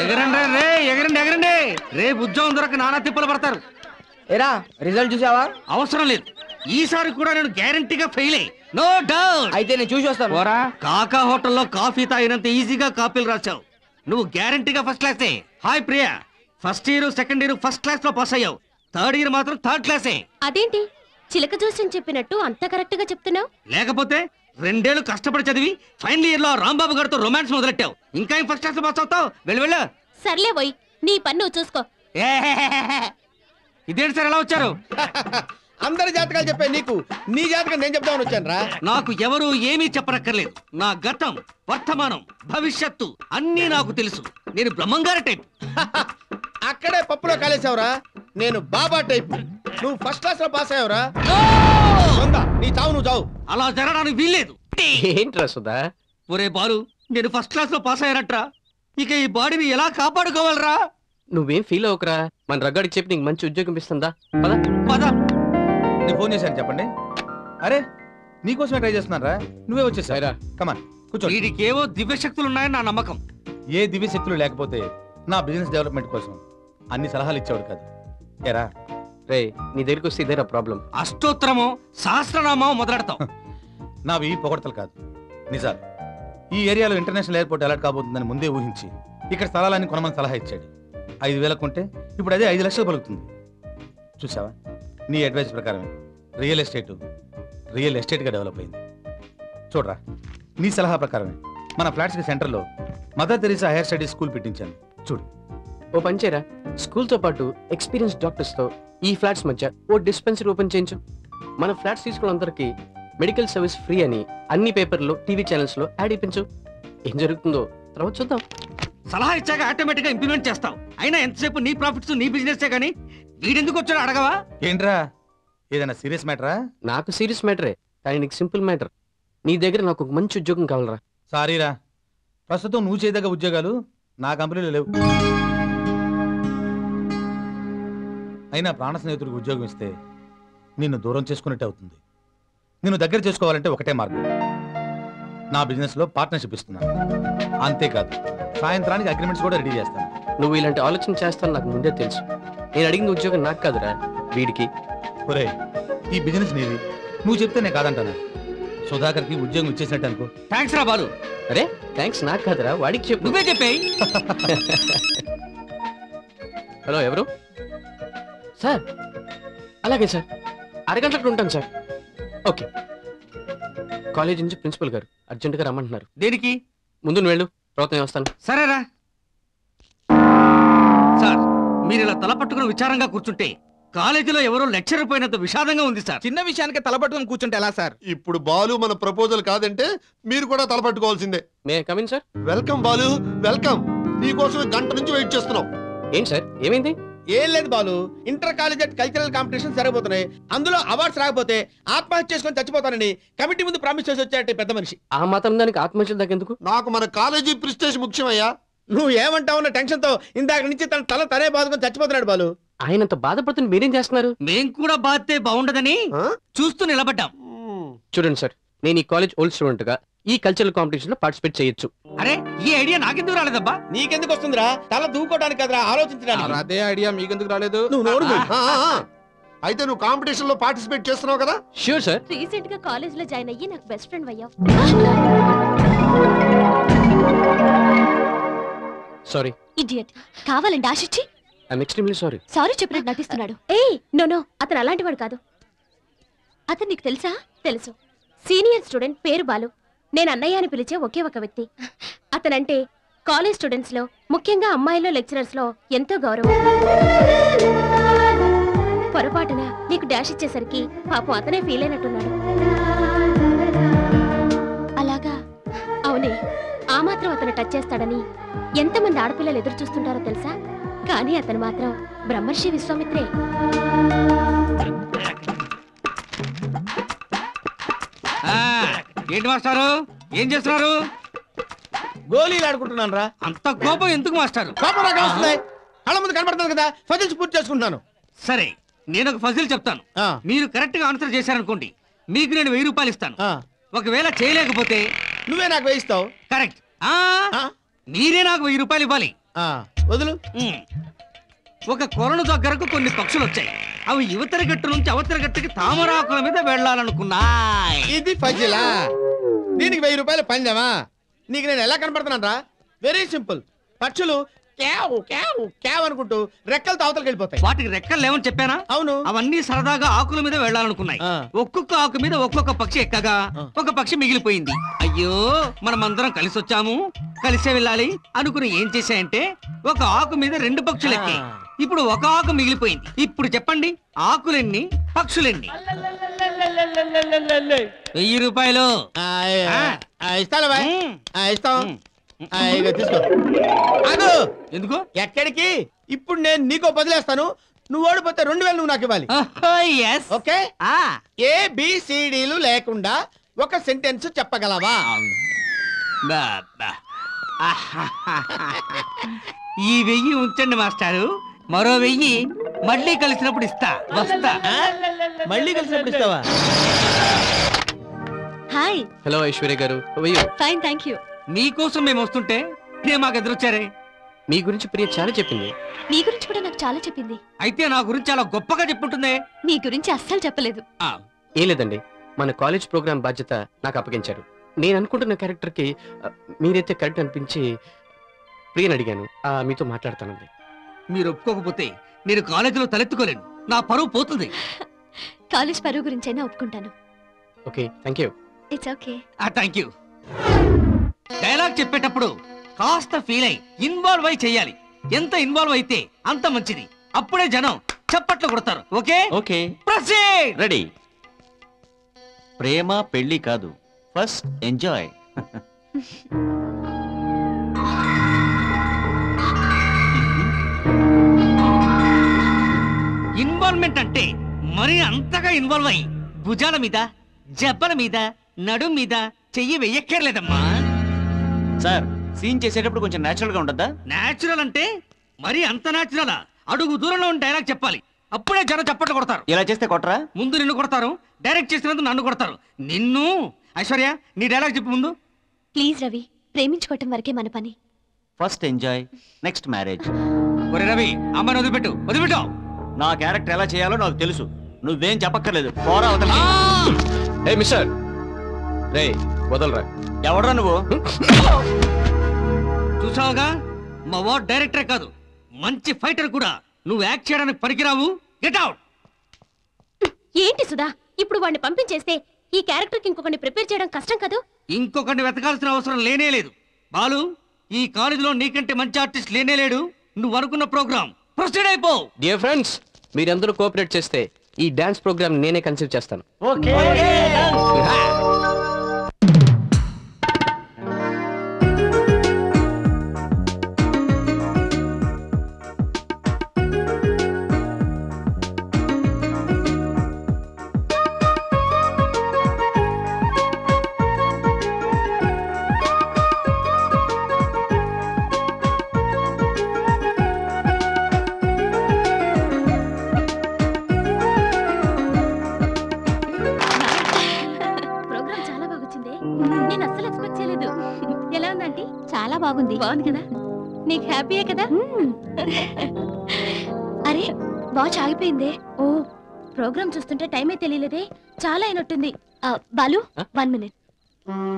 ఎగరండి రే, ఎగరండి ఎగరండి. రేపు ఉద్యోగం దొరక నానా తిప్పలు పడతారు. ఏరా రిజల్ట్ చూసావా? అవసరం లేదు, ఈసారి కూడా నేను గ్యారంటీగా ఫెయిల్ అయ్యి, నో డౌట్. అయితే నేను చూసి వస్తాను. కాకా హోటల్లో కాఫీ తాగినంత ఈజీగా కాపీలు రాశావు. నువ్వు గ్యారంటీగా ఫస్ట్ క్లాసే. Hi Priya, first year second year first class లో పాస్ అయ్యావు, థర్డ్ ఇయర్ మాత్రం థర్డ్ క్లాసే. అదేంటి చిలక జోస్యం చెప్పినట్టు అంత కరెక్ట్ గా చెప్తున్నావు? లేకపోతే 2 ఏళ్ళు కష్టపడి చదివి ఫైనల్ ఇయర్ లో రాంబాబు గారితో రొమాన్స్ మొదలెట్టావు, ఇంకా ఏం ఫస్ట్ క్లాస్ లో పాస్ అవుతావు? వెళ్ళు. సర్లే పోయి నీ పని నువ్వు చూసుకో. ఇదేంటి సార్ ఎలా వచ్చారు? అందరి జాతకాలు చెప్పాను నీకు, నీ జాతకం నేను చెప్తామని వచ్చాను రా. నాకు ఎవరు ఏమీ చెప్పనక్కర్లేదు. నా గతం, వర్తమానం, భవిష్యత్తు అన్నీ నాకు తెలుసు. నేను బ్రహ్మంగారి టైప్. అక్కడే పప్పులో కాలేసావురా. నేను బాబా టైప్. నువ్వు ఫస్ట్ క్లాస్ లో పాస్ అయ్యావురా. నీ చావు నువ్వు చావు. అలా జరగడానికి వీల్లేదు. ఏంట్రా సుధా? ఒరే బాలు, నేను ఫస్ట్ క్లాస్ లో పాస్ అయ్యానట్రా. ఇక ఈ బాడీని ఎలా కాపాడుకోవాలరా? నువ్వేం ఫీల్ అవ్వకరా, మన రగ్గాడికి చెప్పి నీకు మంచి ఉద్యోగం ఇస్తుందా. పద పద. నేను ఫోన్ చేశాను చెప్పండి. అరే నీకోసమే ట్రై చేస్తున్నారా, నువ్వే వచ్చేసారా? కమాన్ కూర్చో. వీడికేవో దివ్యశక్తులు ఉన్నాయని నా నమ్మకం. ఏ దివ్య శక్తులు లేకపోతే నా బిజినెస్ డెవలప్మెంట్ కోసం అన్ని సలహాలు ఇచ్చేవాడు కాదు. ఎరా రే, నీ దగ్గరికి వస్తే ఇదేరా ప్రాబ్లం. అష్టోత్తరమో సహస్రనామో మొదలెడతాం. నావి పొగడతలు కాదు, నిజాలు. ఈ ఏరియాలో ఇంటర్నేషనల్ ఎయిర్పోర్ట్ అలర్ట్ కాబోతుందని ముందే ఊహించి ఇక్కడ స్థలాలన్నీ కొనమని సలహా ఇచ్చాడు. 5,000 కొంటే ఇప్పుడు అదే 5 లక్షలు పలుకుతుంది. చూసావా, నీ అడ్వైస్ ప్రకారమే రియల్ ఎస్టేట్గా డెవలప్ అయింది. చూడరా, నీ సలహా ప్రకారమే మన ఫ్లాట్స్కి సెంటర్లో Mother Teresa higher studies school పెట్టించాను. చూడు, ఓ పంచేరా, స్కూల్తో పాటు ఎక్స్పీరియన్స్ డాక్టర్స్తో ఈ ఫ్లాట్స్ మధ్య ఓ డిస్పెన్సరీ ఓపెన్ చేయించు. మన ఫ్లాట్స్ తీసుకున్న అందరికి మెడికల్ సర్వీస్ ఫ్రీ అని అన్ని పేపర్లో టీవీ ఛానల్స్లో యాడ్ ఇప్పించు. ఏం జరుగుతుందో తర్వాత చూద్దాం. సలహా ఇచ్చాక ఆటోమేటిక్ గా ఇంప్లిమెంట్ చేస్తావు. అయినా ఎంతసేపు నీ ప్రాఫిట్స్ నీ బిజినెస్ గానీ వీడెందుకు వచ్చాడో అడగవా? ఏంట్రా, ఏదైనా సీరియస్ మ్యాటరా? నాకు సీరియస్ మ్యాటరే, కానీ నీకు సింపుల్ మ్యాటర్. నీ దగ్గర నాకు ఒక మంచి ఉద్యోగం కావాలరా. సారీరా, ప్రస్తుతం నువ్వు చేయదగ్గ ఉద్యోగాలు నా కంపెనీలో లేవు. అయినా ప్రాణ స్నేహితుడికి ఉద్యోగం ఇస్తే నిన్ను దూరం చేసుకున్నట్టే అవుతుంది. నిన్ను దగ్గర చేసుకోవాలంటే ఒకటే మార్గం. నా బిజినెస్ లో పార్ట్నర్షిప్ ఇస్తున్నాను. అంతేకాదు, సాయంత్రానికి అగ్రిమెంట్స్ కూడా రెడీ చేస్తాను. నువ్వు ఇలాంటి ఆలోచన చేస్తాను నాకు ముందే తెలుసు. నేను అడిగిన ఉద్యోగం నాకు కాదురా, వీడికి. ఒరే, ఈ బిజినెస్ నీది, నువ్వు చెప్తే నేను కాదంటానా? సుధాకర్కి ఉద్యోగం ఇచ్చేసినట్టు అనుకో. థ్యాంక్స్ రా బాలు. అరే థ్యాంక్స్ నాకు కాదురా, వాడికి చెప్పు. నువ్వే చెప్పేయి. హలో, ఎవరు? సార్, అలాగే సార్, అరగంటకు ఉంటాను సార్. ఓకే. కాలేజ్ నుంచి ప్రిన్సిపల్ గారు అర్జెంటుగా రమ్మంటున్నారు. దేనికి? ముందు నువ్వు వెళ్ళు, తర్వాత నేను వస్తాను. సరేరా. సార్, మీరు ఇలా తల పట్టుకుని విచారంగా కూర్చుంటే కాలేజీలో ఎవరో లెక్చర్ పోయినంత విషాదంగా ఉంది సార్. చిన్న విషయానికి తలపట్టుకుని కూర్చుంటే ఎలా సార్? ఇప్పుడు బాలు మన ప్రపోజల్ కాదంటే మీరు కూడా తలపట్టుకోవాల్సిందే. May come in sir. Welcome Balu, welcome. నీకోసం గంట నుంచి వెయిట్ చేస్తున్నాం. ఏంటి సార్, ఏమైంది? ఏం లేదు Balu, inter college cultural competition జరగబోతున్నాయి. అందులో అవార్డ్స్ రాకపోతే ఆత్మహత్య చేసుకొని చచ్చిపోతానని కమిటీ ముందు ప్రామిస్ చేసి వచ్చాడు పెద్ద మనిషి. ఆ మాత్రం దానికి ఆత్మహత్యలు దాకెందుకు? నాకు మన కాలేజీ ప్రిస్టేజ్ ముఖ్యమయ్యా. నువ్వు ఏమంటావు టెన్షన్ తో ఇందాక నుంచి తన తనే బాదుకొని చచ్చిపోతున్నాడు బాలు. ఆయనంత బాధపడుతున్న మీరేం చేస్తున్నారు? మేం కూడా బాధ్యతే బాగుండదని చూస్తూ నిలబడ్డాం. చూడండి సార్, నేను ఈ కాలేజ్ ఓల్డ్ స్టూడెంట్ గా ఈ కల్చరల్ కాంపిటీషన్ లో పార్టిసిపేట్ చేయొచ్చు. అరే, ఈ ఐడియా నాకెందుకు రాలేదబ్బా? నీకెందుకు వస్తుందిరా? తల దూకోవడానికి కదరా, ఆలోచించడానికి. అదే ఐడియా మీకెందుకు రాలేదు? నువ్వు నోరు మూయి. అయితే నువ్వు కాంపిటీషన్ లో పార్టిసిపేట్ చేస్తున్నావు కదా? Sure sir. రీసెంట్ గా కాలేజ్ లో జాయిన్ అయ్యి నాకు బెస్ట్ ఫ్రెండ్ అయ్యావు. సారీ. ఇడియట్. కావాలండి ఆశిచ్చి. I'm extremely sorry. సారీ చెప్పినట్టు నటిస్తున్నాడు. ఏయ్ నో, అతను అలాంటి వాడు కాదు. అతను నీకు తెలుసా? తెలుసు. సీనియర్ స్టూడెంట్, పేరు బాలు. నేను అన్నయ్య అని పిలిచే ఒకే ఒక వ్యక్తి. అతనంటే కాలేజ్ స్టూడెంట్స్ లో, ముఖ్యంగా అమ్మాయిల్లో లెక్చరర్స్ లో ఎంతో గౌరవం. పొరపాటున నీకు డాష్ ఇచ్చేసరికి పాపం అతనే ఫీల్ అయినట్టున్నాడు. అలాగా? అవునే. ఆ మాత్రం అతను టచ్ చేస్తాడని ఎంతమంది ఆడపిల్లలు ఎదురు చూస్తుంటారో తెలుసా? కానీ అతను మాత్రం బ్రహ్మర్షి విశ్వామిత్రే. ఏంటి మాస్టారు, ఏం చేస్తున్నారు? గోళీలు ఆడుకుంటున్నాను రా. అంత కోపం ఎందుకు మాస్టారు? కోపం నాకు వస్తున్నాయి. కళ్ళ ముందు కనబడుతుంది కదా, ఫజిల్స్ పూర్తి చేసుకుంటున్నాను. సరే, నేను ఒక ఫజిల్ చెప్తాను. మీరు కరెక్ట్ గా ఆన్సర్ చేశారనుకోండి, మీకు నేను 1000 రూపాయలు ఇస్తాను. ఒకవేళ చేయలేకపోతే నువ్వే నాకు వేయిస్తావు. కరెక్ట్. మీరే నాకు 1000 రూపాయలు ఇవ్వాలి. వదులు. ఒక కొలను దగ్గరకు కొన్ని పక్షులు వచ్చాయి. అవి యువతరి గట్టు నుంచి అవతరి గట్టుకి తామరాకుల మీద వెళ్ళాలనుకున్నాయి. ఇది ఫజిలా. దీనికి 1000 రూపాయలు పందెమా? నీకు నేను ఎలా కనపడుతున్నాను రా? Very simple. పక్షులు క్యావ్ క్యావ్ క్యావ్ అనుకుంటూ రెక్కలతో అవతలకి వెళ్ళిపోతాయి. వాటికి రెక్కలు లేవని చెప్పానా? అవును. అవన్నీ సరదాగా ఆకుల మీద వెళ్ళాలనుకున్నాయి. ఒక్కొక్క ఆకు మీద ఒక్కొక్క పక్షి ఎక్కగా ఒక పక్షి మిగిలిపోయింది. అయ్యో మనమందరం కలిసి వచ్చాము, కలిసే వెళ్ళాలి అనుకుని ఏం చేశాయంటే ఒక ఆకు మీద 2 పక్షులు ఎక్కాయి. ఇప్పుడు ఒక ఆకు మిగిలిపోయింది. ఇప్పుడు చెప్పండి ఆకులెన్ని పక్షులెన్ని? 1000 రూపాయలు. ఇస్తాను బాయ్. ఇస్తాం. ఇక తీసుకో. ఆగు. ఎందుకు? ఎక్కడికి? ఇప్పుడు నేను నీకో బదిలేస్తాను. నువ్వు ఓడిపోతే 2000 నువ్వు నాకు ఇవ్వాలి. ఓకే? ABCDలు లేకుండా ఒక సెంటెన్స్ చెప్పగలవా? ఈ 1000 ఉంచండి మాస్టారు. మరో 1000 మళ్ళీ కలిసినప్పుడు ఇస్తా. వస్తా. మళ్ళీ కలిసినప్పుడు ఇస్తావా? హాయ్. హలో ఐశ్వర్య గారు. Fine, thank you. మీకోసం మేము వస్తుంటే మాకు ఎదురొచ్చారే. మీ గురించి ప్రియ చాలా చెప్పింది. మీ గురించి కూడా నాకు చాలా చెప్పింది. అయితే నా గురించి చాలా గొప్పగా చెప్పుంటుందే. మీ గురించి అస్సలు చెప్పలేదు. ఏం లేదండి, మన కాలేజ్ ప్రోగ్రామ్ బాధ్యత నాకు అప్పగించారు. నేను అనుకుంటున్న క్యారెక్టర్ కి మీరైతే కరెక్ట్ అనిపించి ప్రియని అడిగాను. మీతో మాట్లాడతానండి. మీరు ఒప్పుకోకపోతే నేను కాలేజీలో తలెత్తుకోలేను. నా పరువు పోతుంది. కాలేజ్ పరువు గురించైనా ఒప్పుకుంటాను. Okay, thank you. It's okay. Thank you. Dialogue చెప్పేటప్పుడు కాస్త ఫీల్ అయి ఇన్వాల్వ్ అయి చెయ్యాలి. ఎంత ఇన్వాల్వ్ అయితే అంత మంచిది. అప్పుడే జనం చప్పట్లు కొడతారు. ఓకే? ఓకే. ప్రొసీడ్. రెడీ. ప్రేమ పెళ్లి కాదు, ఫస్ట్ ఎంజాయ్. ఇన్వాల్వ్మెంట్ అంటే మరి అంతగా ఇన్వాల్వ్ అయి భుజాల మీద, జబ్బల మీద, నడుం మీద చెయ్యి వెయ్యక్కర్లేదమ్మా. సార్, సీన్ చేసేటప్పుడు కొంచెం నేచురల్ గా ఉండద్దా? నేచురల్ అంటే మరి అంత నేచురల్? అడుగు దూరంలో ఉన్న డైలాగ్ చెప్పాలి. అప్పుడే జనం చప్పట్లు కొడతారు. ఇలా చేస్తే కొట్టరా? ముందు నిన్ను కొడతారు, డైరెక్ట్ చేసినందుకు నన్ను కొడతారు. నిన్ను. ఐశ్వర్య, నీ డైలాగ్ చెప్పు ముందు. ప్లీజ్ రవి, ప్రేమించుకోవటం వరకే మన పని. First enjoy, next marriage. ఒరే రవి, అమ్మని వదిలిపెట్టు. వదిలిపెట్టు. నా క్యారెక్టర్ ఎలా చేయాలో నాకు తెలుసు. నువ్వేం చెప్పక్కర్లేదు. పోరా అవతల. హే మిస్టర్, రే వదలరా. ఎవడ్రా నువ్వు? చూసావుగా, మా వాడు డైరెక్టర్ కాదు, మంచి ఫైటర్ కూడా. నువ్వు యాక్ట్ చేయడానికి పనికిరావు. Get out. ఏంటి సుధా, ఇప్పుడు వాడిని పంపించేస్తే ఈ క్యారెక్టర్ కి ఇంకొకరిని ప్రిపేర్ చేయడం కష్టం కదా? ఇంకొకరిని వెతకాల్సిన అవసరం లేనే లేదు. బాలు, ఈ కాలేజీలో నీకంటే మంచి ఆర్టిస్ట్ లేనే లేడు. నువ్వు అనుకున్న ప్రోగ్రామ్ ప్రొసీడ్ అయిపో. డియర్ ఫ్రెండ్స్, మీరందరూ కోఆపరేట్ చేస్తే ఈ డాన్స్ ప్రోగ్రామ్ నేనే కన్సిడర్ చేస్తాను. ఓకే. ప్రోగ్రామ్ చాలా బాగా వచ్చింది. నేను అస్సలు ఎక్స్పెక్ట్ చేయలేదు. ఎలా ఉందండి? చాలా బాగుంది. బాగుంది కదా? నీకు హ్యాపీయే కదా? అరే, వాచ్ ఆగిపోయిందే. ఓ, ప్రోగ్రామ్ చూస్తుంటే టైమే తెలియలేదే. చాలా అయినట్టుంది. Balu, 1 minute.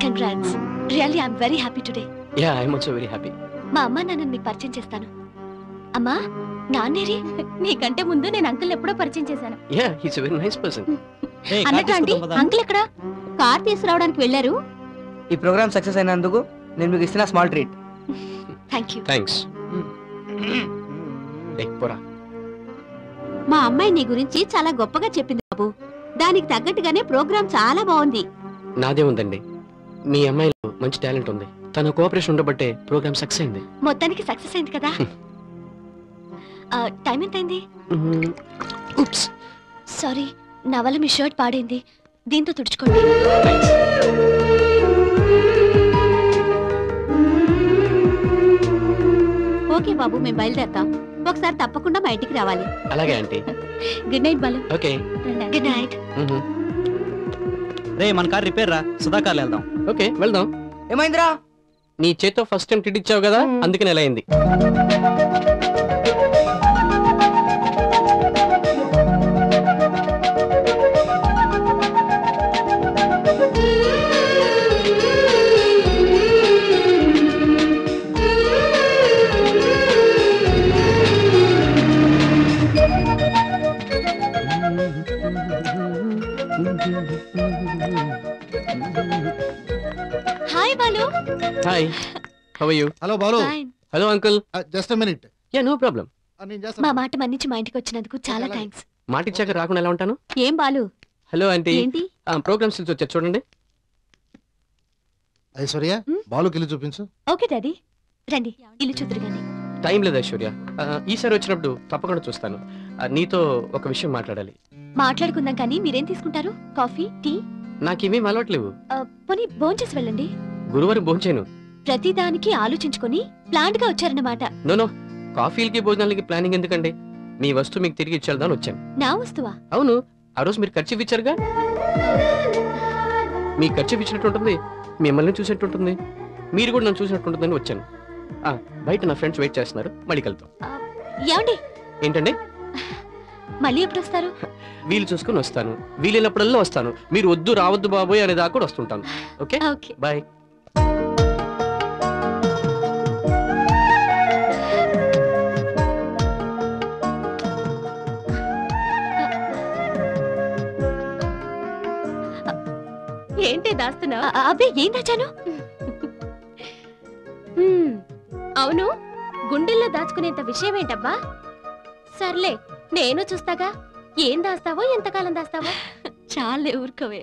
Congrats. Really I'm very happy today. Yeah, I'm also very happy. మా అమ్మ నాన్నని మీకు పరిచయం చేస్తాను. అమ్మా, నాన్నేరి? నీకంటే ముందు నేను అంకుల్ ఎప్పుడో పరిచయం చేశాను. Yeah, he's a very nice person. అన్నట్టు అండి, అంకుల్ ఎక్కడ? కార్ తీసుకురావడానికి వెళ్ళారు. ఈ ప్రోగ్రామ్ సక్సెస్ అయినందుకు నేను మీకు ఇస్తున్న small treat. Thank you. Thanks. పోరా. మా అమ్మాయి నీ గురించి చాలా గొప్పగా చెప్పింది బాబు. దానికి తగ్గట్టుగానే ప్రోగ్రామ్ చాలా బాగుంది. నాదే ఉందండి, మీ అమ్మాయిలో మంచి టాలెంట్ ఉంది. తన కోఆపరేషన్ ఉండబట్టే ప్రోగ్రామ్ సక్సెస్ అయింది. మొత్తానికి సక్సెస్ అయింది కదా? టైం ఎంత అయింది? ఉప్స్, సారీ, నా వల్ల మీ షర్ట్ పాడైంది. దీంతో తుడుచుకోండి. ఓకే బాబు, మేము బయలుదేరతాం. ఒకసారి తప్పకుండా మా ఇంటికి రావాలి. అలాగే aunty. Good night Balu. Okay, good night. రే, మన కార్ రిపేర్ రా, సుధాకార్ వెళ్దాం. ఓకే, వెళ్దాం. ఏమైందిరా? నీ చేతో ఫస్ట్ టైం ట్రీట్ ఇచ్చావు కదా, అందుకని ఎలా అయింది. Hi Balu. Hi, how are you? Hello Balu, hello uncle. Just minute. Yeah, no problem. మా మాట మన్నించి మా ఇంటికి వచ్చినందుకు చాలా థ్యాంక్స్. మాట ఇచ్చాక రాకుండా ఎలా ఉంటాను? ఏం బాలు? Hello aunty. ఏంటి? ప్రోగ్రామ్స్ నుంచి వచ్చారు చూడండి. ఐశ్వర్య, బాలుకి ఇల్లు చూపించు. ఓకే డాడీ, రండి ఇల్లు చూద్దరు గాని. టైం లేదు ఐశ్వర్య, ఈసారి వచ్చినప్పుడు తప్పకుండా చూస్తాను. నీతో ఒక విషయం మాట్లాడాలి. మాట్లాడుకుందాం కానీ మీరేం తీసుకుంటారు? Coffee, tea? నాకేమేం అలవాట్లేవు. పోనీ భోంచేసి వెళ్ళండి. గురువారం భోంచేను. ప్రతి దానికి ఆలోచించుకొని ప్లాంట్ గా వచ్చారన్నమాట. నో, కాఫీలకి భోజనాలకి ప్లానింగ్ ఎందుకండి? మీ వస్తువు మీకు తిరిగి ఇచ్చేద్దామని వచ్చాను. నా వస్తువా? అవును, ఆ రోజు మీరు ఖర్చు ఇచ్చారుగా. మీ ఖర్చు ఇచ్చినట్టు ఉంటుంది, మిమ్మల్ని చూసినట్టు ఉంటుంది, మీరు కూడా నన్ను చూసినట్టు ఉంటుందని వచ్చాను. బయట నా ఫ్రెండ్స్ వెయిట్ చేస్తున్నారు, మళ్ళీ కలుద్దాం. ఏమండి? ఏంటండి? మళ్ళీ ఎప్పుడు వస్తారు? వీలు చూసుకుని వస్తాను, వీలైనప్పుడల్లా వస్తాను. మీరు వద్దు రావద్దు బాబోయ్ అనే దాకా కూడా వస్తుంటాను. Okay, okay, bye. ఏంటి దాస్తున్నావు? అబ్బే ఏం దాచాను? అవును, గుండెల్లో దాచుకునేంత విషయం ఏంటబ్బా? సర్లే, నేను చూస్తాగా. ఏం దాస్తావో, ఎంతకాలం దాస్తావో? చాలే ఊరుకోవే.